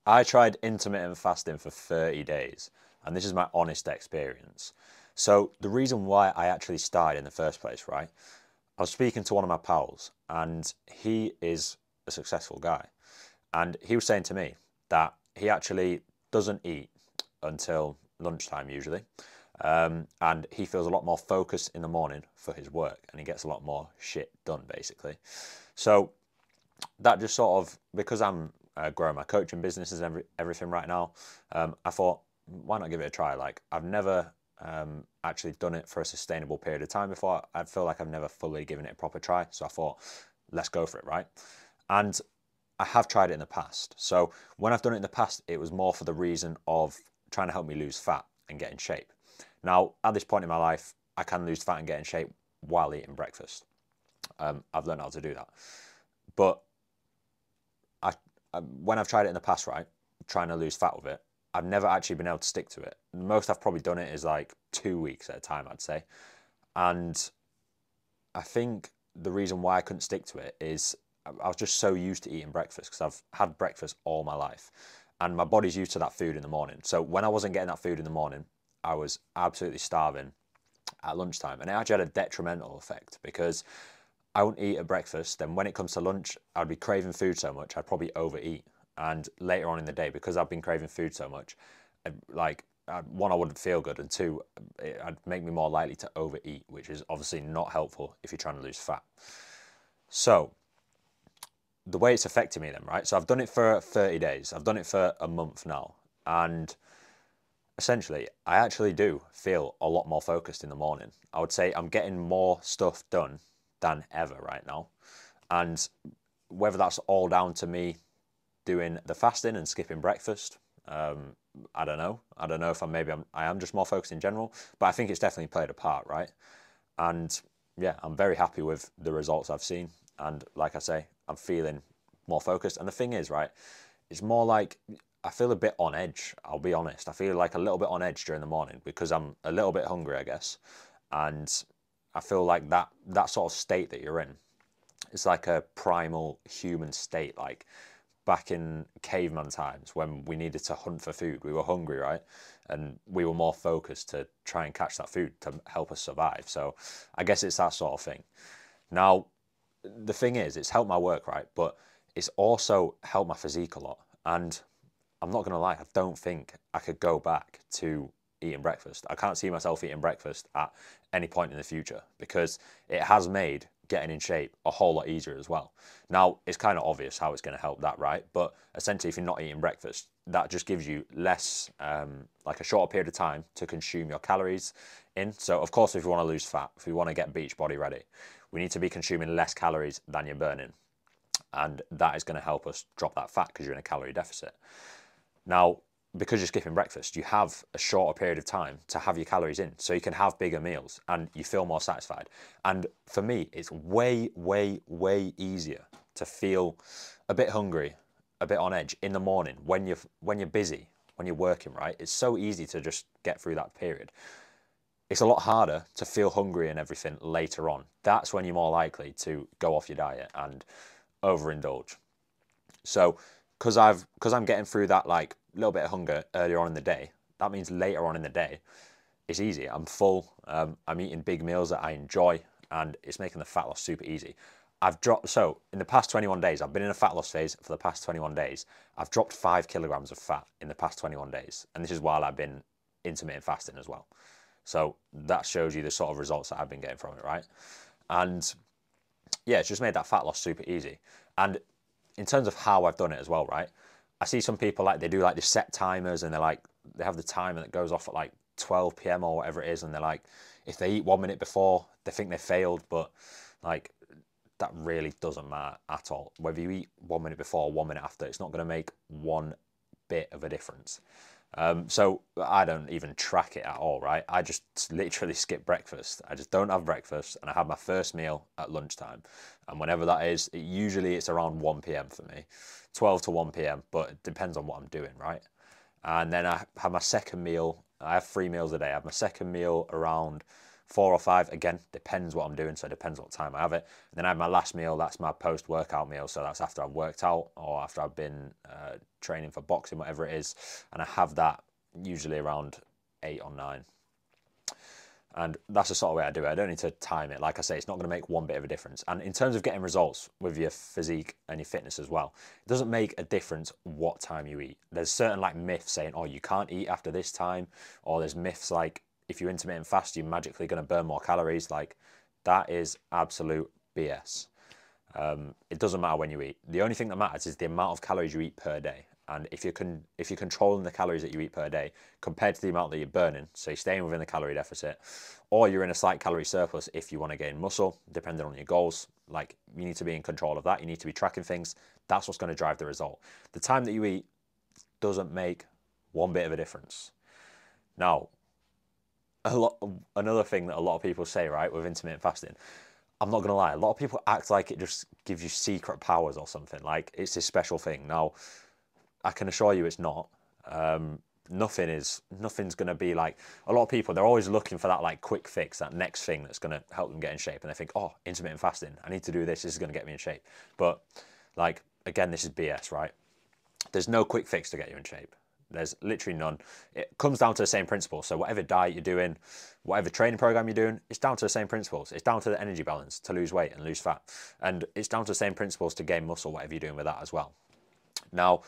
I tried intermittent fasting for 30 days, and this is my honest experience. So the reason why I actually started in the first place, right? I was speaking to one of my pals, and he is a successful guy. And he was saying to me that he actually doesn't eat until lunchtime usually. And he feels a lot more focused in the morning for his work, and he gets a lot more shit done basically. So that just sort of, because I'm growing my coaching business and everything right now, I thought, why not give it a try? Like, I've never actually done it for a sustainable period of time before. I feel like I've never fully given it a proper try. So I thought, let's go for it, right? And I have tried it in the past. So when I've done it in the past, it was more for the reason of trying to help me lose fat and get in shape. Now, at this point in my life, I can lose fat and get in shape while eating breakfast. I've learned how to do that. But when I've tried it in the past, right, trying to lose fat with it, I've never actually been able to stick to it. The most I've probably done it is like 2 weeks at a time, I'd say. And I think the reason why I couldn't stick to it is I was just so used to eating breakfast because I've had breakfast all my life. And my body's used to that food in the morning. So when I wasn't getting that food in the morning, I was absolutely starving at lunchtime. And it actually had a detrimental effect because I wouldn't eat at breakfast. Then when it comes to lunch, I'd be craving food so much, I'd probably overeat. And later on in the day, because I've been craving food so much, one, I wouldn't feel good, and two, it'd make me more likely to overeat, which is obviously not helpful if you're trying to lose fat. So the way it's affected me then, right? So I've done it for 30 days. I've done it for a month now. And essentially, I actually do feel a lot more focused in the morning. I would say I'm getting more stuff done than ever right now. And whether that's all down to me doing the fasting and skipping breakfast, I don't know. I don't know if I am just more focused in general, but I think it's definitely played a part, right? And yeah, I'm very happy with the results I've seen. And like I say, I'm feeling more focused. And the thing is, right, it's more like I feel a bit on edge. I'll be honest. I feel like a little bit on edge during the morning because I'm a little bit hungry, I guess. And I feel like that sort of state that you're in, it's like a primal human state, like back in caveman times when we needed to hunt for food. We were hungry, right? And we were more focused to try and catch that food to help us survive. So I guess it's that sort of thing. Now, the thing is, it's helped my work, right? But it's also helped my physique a lot. And I'm not going to lie, I don't think I could go back to eating breakfast. I can't see myself eating breakfast at any point in the future because it has made getting in shape a whole lot easier as well. Now, it's kind of obvious how it's going to help that, right? But essentially, if you're not eating breakfast, that just gives you less, like a shorter period of time to consume your calories in. So, of course, if you want to lose fat, if you want to get beach body ready, we need to be consuming less calories than you're burning. And that is going to help us drop that fat because you're in a calorie deficit. Now, because you're skipping breakfast, you have a shorter period of time to have your calories in, so you can have bigger meals and you feel more satisfied. And for me, it's way, way, way easier to feel a bit hungry, a bit on edge in the morning when you're busy, when you're working, right? It's so easy to just get through that period. It's a lot harder to feel hungry and everything later on. That's when you're more likely to go off your diet and overindulge. So because I'm getting through that like little bit of hunger earlier on in the day, that means later on in the day it's easy. I'm full. I'm eating big meals that I enjoy, and it's making the fat loss super easy. So in the past 21 days, I've been in a fat loss phase for the past 21 days. I've dropped 5 kilograms of fat in the past 21 days, and this is while I've been intermittent fasting as well. So that shows you the sort of results that I've been getting from it, right? And yeah, it's just made that fat loss super easy. And in terms of how I've done it as well, right? I see some people like they do like the set timers and they have the timer that goes off at like 12 p.m. or whatever it is, and they're like, if they eat 1 minute before, they think they failed, but like that really doesn't matter at all. Whether you eat 1 minute before or 1 minute after, it's not going to make one bit of a difference. So I don't even track it at all, right? I just literally skip breakfast. I just don't have breakfast, and I have my first meal at lunchtime. And whenever that is, usually it's around 1 p.m. for me, 12 to 1 p.m., but it depends on what I'm doing, right? And then I have my second meal. I have 3 meals a day. I have my second meal around 4 or 5, again, depends what I'm doing, so it depends what time I have it. And then I have my last meal, that's my post-workout meal, so that's after I've worked out or after I've been training for boxing, whatever it is, and I have that usually around 8 or 9. And that's the sort of way I do it. I don't need to time it. Like I say, it's not going to make one bit of a difference. And in terms of getting results with your physique and your fitness as well, it doesn't make a difference what time you eat. There's certain like myths saying, oh, you can't eat after this time. Or there's myths like, if you intermittent fast, you're magically going to burn more calories. Like, that is absolute BS. It doesn't matter when you eat. The only thing that matters is the amount of calories you eat per day. And if you're controlling the calories that you eat per day compared to the amount that you're burning, so you're staying within the calorie deficit, or you're in a slight calorie surplus if you want to gain muscle, depending on your goals, like you need to be in control of that. You need to be tracking things. That's what's going to drive the result. The time that you eat doesn't make one bit of a difference. Now, another thing that a lot of people say, right, with intermittent fasting, I'm not going to lie, a lot of people act like it just gives you secret powers or something, like it's this special thing. Now, I can assure you it's not. Nothing's going to be like, a lot of people, they're always looking for that like quick fix, that next thing that's going to help them get in shape. And they think, oh, intermittent fasting, I need to do this. This is going to get me in shape. But like, again, this is BS, right? There's no quick fix to get you in shape. There's literally none. It comes down to the same principles. So whatever diet you're doing, whatever training program you're doing, it's down to the same principles. It's down to the energy balance to lose weight and lose fat. And it's down to the same principles to gain muscle, whatever you're doing with that as well. Now,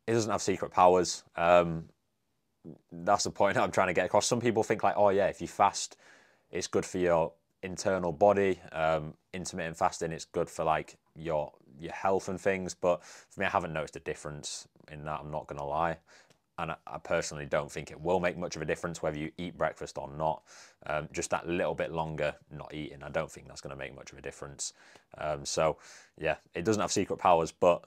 it doesn't have secret powers. That's the point I'm trying to get across. Some people think like, oh yeah, if you fast, it's good for your internal body. Intermittent fasting, it's good for like your health and things. But for me, I haven't noticed a difference in that, I'm not going to lie. And I personally don't think it will make much of a difference whether you eat breakfast or not. Just that little bit longer not eating, I don't think that's going to make much of a difference. So yeah, it doesn't have secret powers, but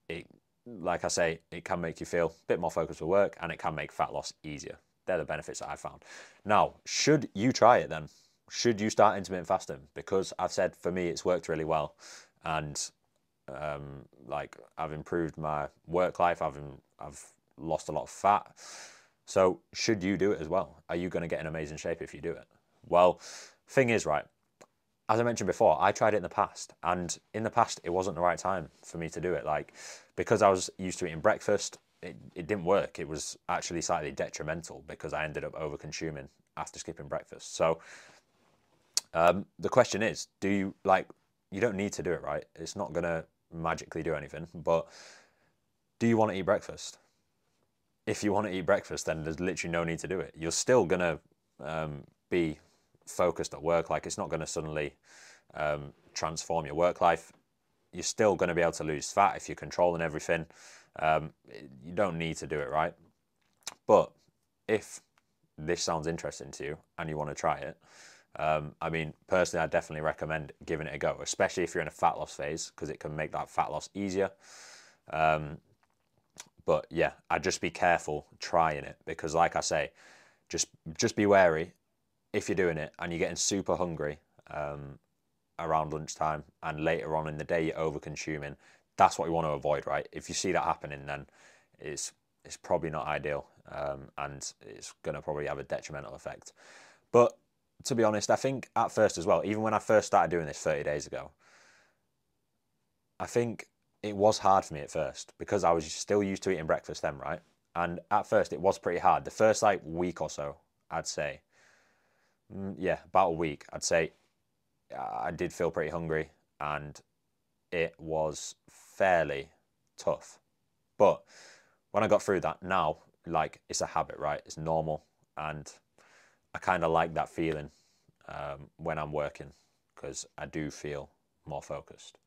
it, like I say, it can make you feel a bit more focused for work, and it can make fat loss easier. They're the benefits that I've found. Now, should you try it then? Should you start intermittent fasting? Because I've said for me, it's worked really well. And like I've improved my work life. I've lost a lot of fat. So should you do it as well? Are you going to get in amazing shape if you do it? Well, thing is, right, as I mentioned before, I tried it in the past, and in the past, it wasn't the right time for me to do it. Like, because I was used to eating breakfast, it didn't work. It was actually slightly detrimental because I ended up over consuming after skipping breakfast. So the question is, you don't need to do it, right? It's not going to magically do anything, but do you want to eat breakfast? If you want to eat breakfast, then there's literally no need to do it. You're still going to be focused at work. Like, it's not going to suddenly transform your work life. You're still going to be able to lose fat if you're controlling everything. You don't need to do it, right? But if this sounds interesting to you and you want to try it, I mean, personally, I definitely recommend giving it a go, especially if you're in a fat loss phase, because it can make that fat loss easier. But yeah, I'd just be careful trying it, because like I say, just be wary if you're doing it and you're getting super hungry around lunchtime and later on in the day you're over consuming. That's what you want to avoid, right? If you see that happening, then it's probably not ideal, and it's going to probably have a detrimental effect. But to be honest, I think at first as well, even when I first started doing this 30 days ago, I think it was hard for me at first because I was still used to eating breakfast then, right? And at first it was pretty hard. The first like week or so, I'd say, yeah, about a week, I'd say I did feel pretty hungry and it was fairly tough. But when I got through that, now, like, it's a habit, right? It's normal, and I kind of like that feeling when I'm working, because I do feel more focused.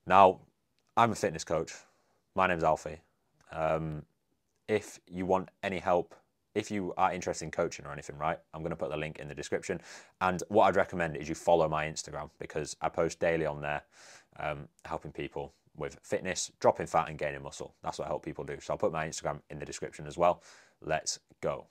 Now, I'm a fitness coach. My name's Alfie. If you want any help, if you are interested in coaching or anything, right, I'm going to put the link in the description. And what I'd recommend is you follow my Instagram, because I post daily on there, helping people with fitness, dropping fat and gaining muscle. That's what I help people do. So I'll put my Instagram in the description as well. Let's go.